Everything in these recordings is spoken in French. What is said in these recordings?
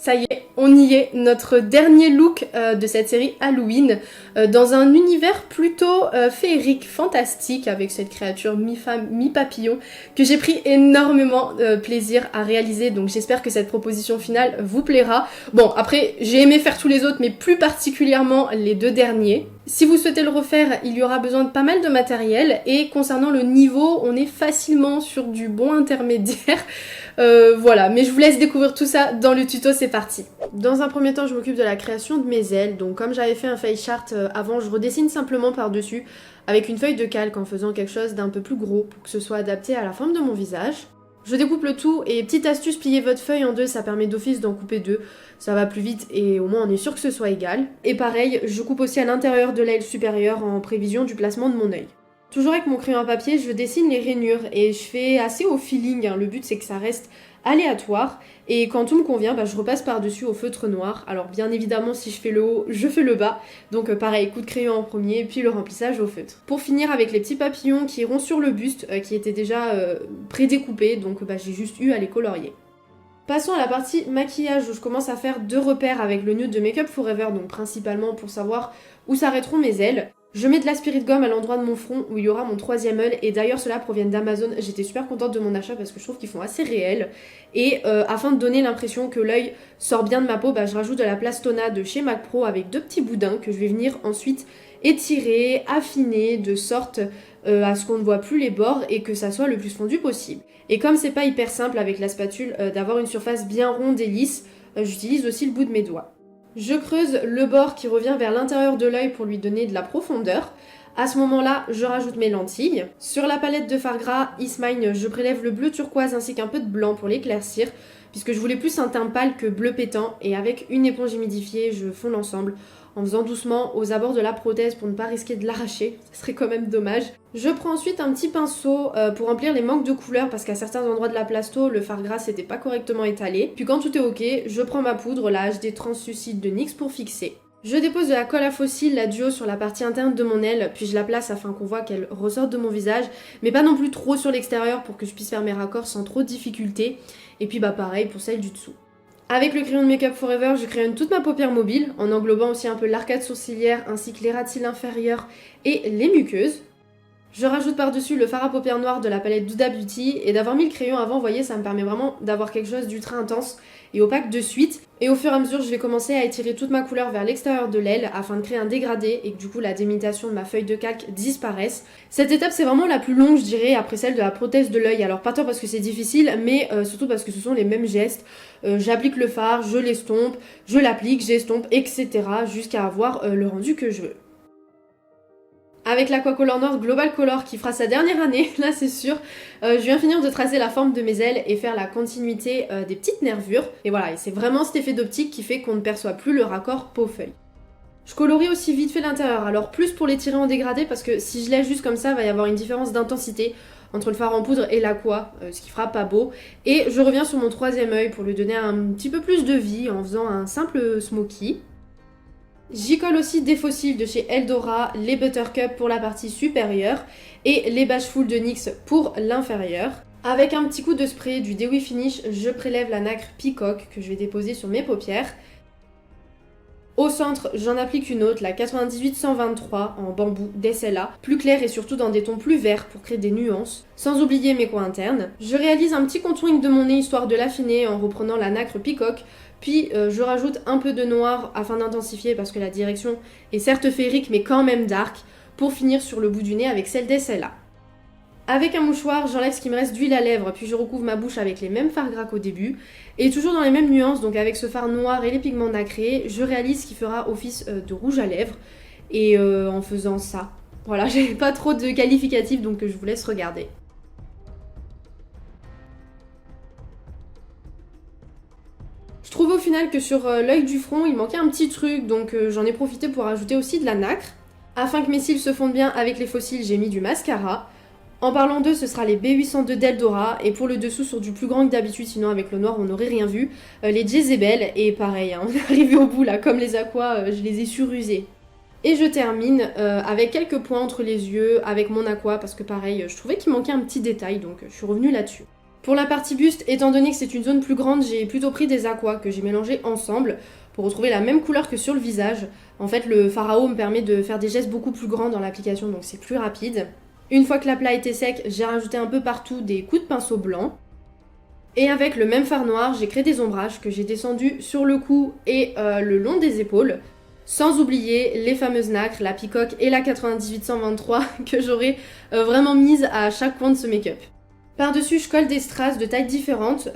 Ça y est, on y est, notre dernier look de cette série Halloween, dans un univers plutôt féerique, fantastique, avec cette créature mi-femme, mi-papillon, que j'ai pris énormément plaisir à réaliser, donc j'espère que cette proposition finale vous plaira. Bon, après, j'ai aimé faire tous les autres, mais plus particulièrement les deux derniers. Si vous souhaitez le refaire, il y aura besoin de pas mal de matériel, et concernant le niveau, on est facilement sur du bon intermédiaire. Voilà, mais je vous laisse découvrir tout ça dans le tuto, c'est parti. Dans un premier temps, je m'occupe de la création de mes ailes, donc comme j'avais fait un face chart avant, je redessine simplement par-dessus avec une feuille de calque en faisant quelque chose d'un peu plus gros pour que ce soit adapté à la forme de mon visage. Je découpe le tout et petite astuce, plier votre feuille en deux, ça permet d'office d'en couper deux, ça va plus vite et au moins on est sûr que ce soit égal. Et pareil, je coupe aussi à l'intérieur de l'aile supérieure en prévision du placement de mon œil. Toujours avec mon crayon à papier, je dessine les rainures et je fais assez au feeling, hein. Le but c'est que ça reste aléatoire et quand tout me convient, je repasse par-dessus au feutre noir. Alors bien évidemment si je fais le haut, je fais le bas, donc pareil, coup de crayon en premier puis le remplissage au feutre. Pour finir avec les petits papillons qui iront sur le buste qui étaient déjà prédécoupés, donc j'ai juste eu à les colorier. Passons à la partie maquillage où je commence à faire deux repères avec le nude de Make Up Forever, donc principalement pour savoir où s'arrêteront mes ailes. Je mets de la spirit gomme à l'endroit de mon front où il y aura mon troisième œil et d'ailleurs ceux-là proviennent d'Amazon. J'étais super contente de mon achat parce que je trouve qu'ils font assez réels et afin de donner l'impression que l'œil sort bien de ma peau, je rajoute de la Plastona de chez MAC Pro avec deux petits boudins que je vais venir ensuite étirer, affiner de sorte à ce qu'on ne voit plus les bords et que ça soit le plus fondu possible. Et comme c'est pas hyper simple avec la spatule d'avoir une surface bien ronde et lisse, j'utilise aussi le bout de mes doigts. Je creuse le bord qui revient vers l'intérieur de l'œil pour lui donner de la profondeur. À ce moment-là, je rajoute mes lentilles. Sur la palette de fard gras Ismine, je prélève le bleu turquoise ainsi qu'un peu de blanc pour l'éclaircir, puisque je voulais plus un teint pâle que bleu pétant, et avec une éponge humidifiée, je fonds l'ensemble en faisant doucement aux abords de la prothèse pour ne pas risquer de l'arracher, ce serait quand même dommage. Je prends ensuite un petit pinceau pour remplir les manques de couleurs parce qu'à certains endroits de la plasto, le fard gras s'était pas correctement étalé. Puis quand tout est ok, je prends ma poudre, la HD translucide de NYX pour fixer. Je dépose de la colle à fossiles, la duo sur la partie interne de mon aile, puis je la place afin qu'on voit qu'elle ressorte de mon visage, mais pas non plus trop sur l'extérieur pour que je puisse faire mes raccords sans trop de difficulté. Et puis pareil pour celle du dessous. Avec le crayon de Make Up Forever, je crayonne toute ma paupière mobile, en englobant aussi un peu l'arcade sourcilière ainsi que les ras de cils inférieurs et les muqueuses. Je rajoute par-dessus le fard à paupières noir de la palette Huda Beauty, et d'avoir mis le crayon avant, vous voyez, ça me permet vraiment d'avoir quelque chose d'ultra intense et opaque de suite. Et au fur et à mesure, je vais commencer à étirer toute ma couleur vers l'extérieur de l'aile afin de créer un dégradé et que du coup la délimitation de ma feuille de calque disparaisse. Cette étape c'est vraiment la plus longue je dirais après celle de la prothèse de l'œil. Alors pas tant parce que c'est difficile mais surtout parce que ce sont les mêmes gestes. J'applique le fard, je l'estompe, je l'applique, j'estompe, etc. jusqu'à avoir le rendu que je veux. Avec l'Aquacolor Noir Global Color qui fera sa dernière année, là c'est sûr, je viens finir de tracer la forme de mes ailes et faire la continuité des petites nervures. Et voilà, et c'est vraiment cet effet d'optique qui fait qu'on ne perçoit plus le raccord peau-feuille. Je colorie aussi vite fait l'intérieur, alors plus pour l'étirer en dégradé parce que si je laisse juste comme ça, il va y avoir une différence d'intensité entre le fard en poudre et l'aqua, ce qui fera pas beau. Et je reviens sur mon troisième œil pour lui donner un petit peu plus de vie en faisant un simple smoky. J'y colle aussi des fossiles de chez Eldora, les Buttercup pour la partie supérieure et les Bashful de NYX pour l'inférieur. Avec un petit coup de spray du Dewy Finish, je prélève la nacre Peacock que je vais déposer sur mes paupières. Au centre, j'en applique une autre, la 98-123 en bambou d'SLA, plus claire et surtout dans des tons plus verts pour créer des nuances, sans oublier mes coins internes. Je réalise un petit contouring de mon nez histoire de l'affiner en reprenant la nacre Peacock, puis je rajoute un peu de noir afin d'intensifier parce que la direction est certes féerique mais quand même dark, pour finir sur le bout du nez avec celle d'SLA. Avec un mouchoir, j'enlève ce qui me reste d'huile à lèvres, puis je recouvre ma bouche avec les mêmes fards gras qu'au début. Et toujours dans les mêmes nuances, donc avec ce fard noir et les pigments nacrés, je réalise ce qui fera office de rouge à lèvres. Et en faisant ça, voilà, j'ai pas trop de qualificatifs donc je vous laisse regarder. Je trouve au final que sur l'œil du front, il manquait un petit truc, donc j'en ai profité pour ajouter aussi de la nacre. Afin que mes cils se fondent bien avec les faux cils, j'ai mis du mascara. En parlant d'eux, ce sera les B802 d'Eldora, et pour le dessous sur du plus grand que d'habitude, sinon avec le noir on n'aurait rien vu, les Jezebel, et pareil, hein, on est arrivé au bout là, comme les aquas, je les ai surusés. Et je termine avec quelques points entre les yeux, avec mon aqua, parce que pareil, je trouvais qu'il manquait un petit détail, donc je suis revenue là-dessus. Pour la partie buste, étant donné que c'est une zone plus grande, j'ai plutôt pris des aquas que j'ai mélangés ensemble pour retrouver la même couleur que sur le visage. En fait, le Pharao me permet de faire des gestes beaucoup plus grands dans l'application, donc c'est plus rapide. Une fois que l'aplat était sec, j'ai rajouté un peu partout des coups de pinceau blanc. Et avec le même fard noir, j'ai créé des ombrages que j'ai descendus sur le cou et le long des épaules. Sans oublier les fameuses nacres, la peacock et la 98-123 que j'aurais vraiment mises à chaque coin de ce make-up. Par-dessus, je colle des strass de tailles différentes.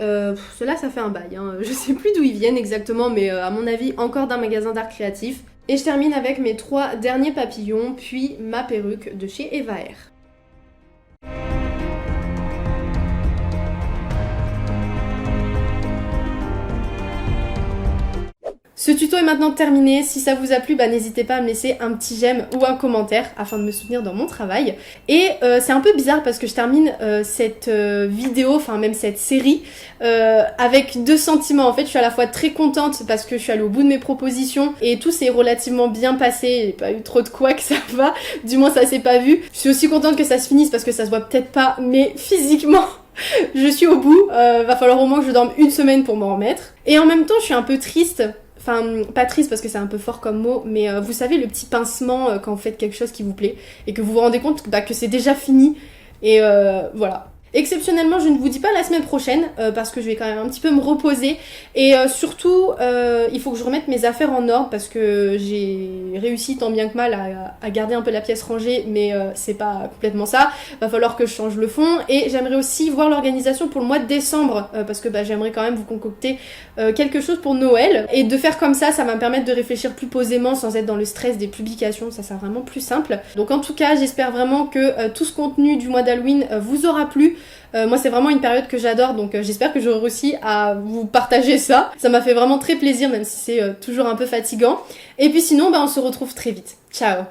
Cela, ça fait un bail. Hein. Je sais plus d'où ils viennent exactement, mais à mon avis, encore d'un magasin d'art créatif. Et je termine avec mes 3 derniers papillons, puis ma perruque de chez Eva Air. Ce tuto est maintenant terminé, si ça vous a plu, n'hésitez pas à me laisser un petit j'aime ou un commentaire afin de me soutenir dans mon travail. Et c'est un peu bizarre parce que je termine cette vidéo, enfin même cette série, avec 2 sentiments. En fait, je suis à la fois très contente parce que je suis allée au bout de mes propositions et tout s'est relativement bien passé, j'ai pas eu trop de quoi que ça va, du moins ça s'est pas vu. Je suis aussi contente que ça se finisse parce que ça se voit peut-être pas, mais physiquement... je suis au bout, va falloir au moins que je dorme 1 semaine pour m'en remettre. Et en même temps, je suis un peu triste. Enfin, pas triste parce que c'est un peu fort comme mot, mais vous savez le petit pincement quand vous faites quelque chose qui vous plaît et que vous vous rendez compte que c'est déjà fini. Et voilà. Exceptionnellement, je ne vous dis pas la semaine prochaine parce que je vais quand même un petit peu me reposer et surtout, il faut que je remette mes affaires en ordre parce que j'ai réussi tant bien que mal à garder un peu la pièce rangée, mais c'est pas complètement ça. Va falloir que je change le fond et j'aimerais aussi voir l'organisation pour le mois de décembre parce que j'aimerais quand même vous concocter quelque chose pour Noël et de faire comme ça va me permettre de réfléchir plus posément sans être dans le stress des publications, ça sera vraiment plus simple. Donc en tout cas, j'espère vraiment que tout ce contenu du mois d'Halloween vous aura plu. Moi c'est vraiment une période que j'adore, donc j'espère que j'aurai réussi à vous partager ça. Ça m'a fait vraiment très plaisir même si c'est toujours un peu fatigant. Et puis sinon on se retrouve très vite. Ciao!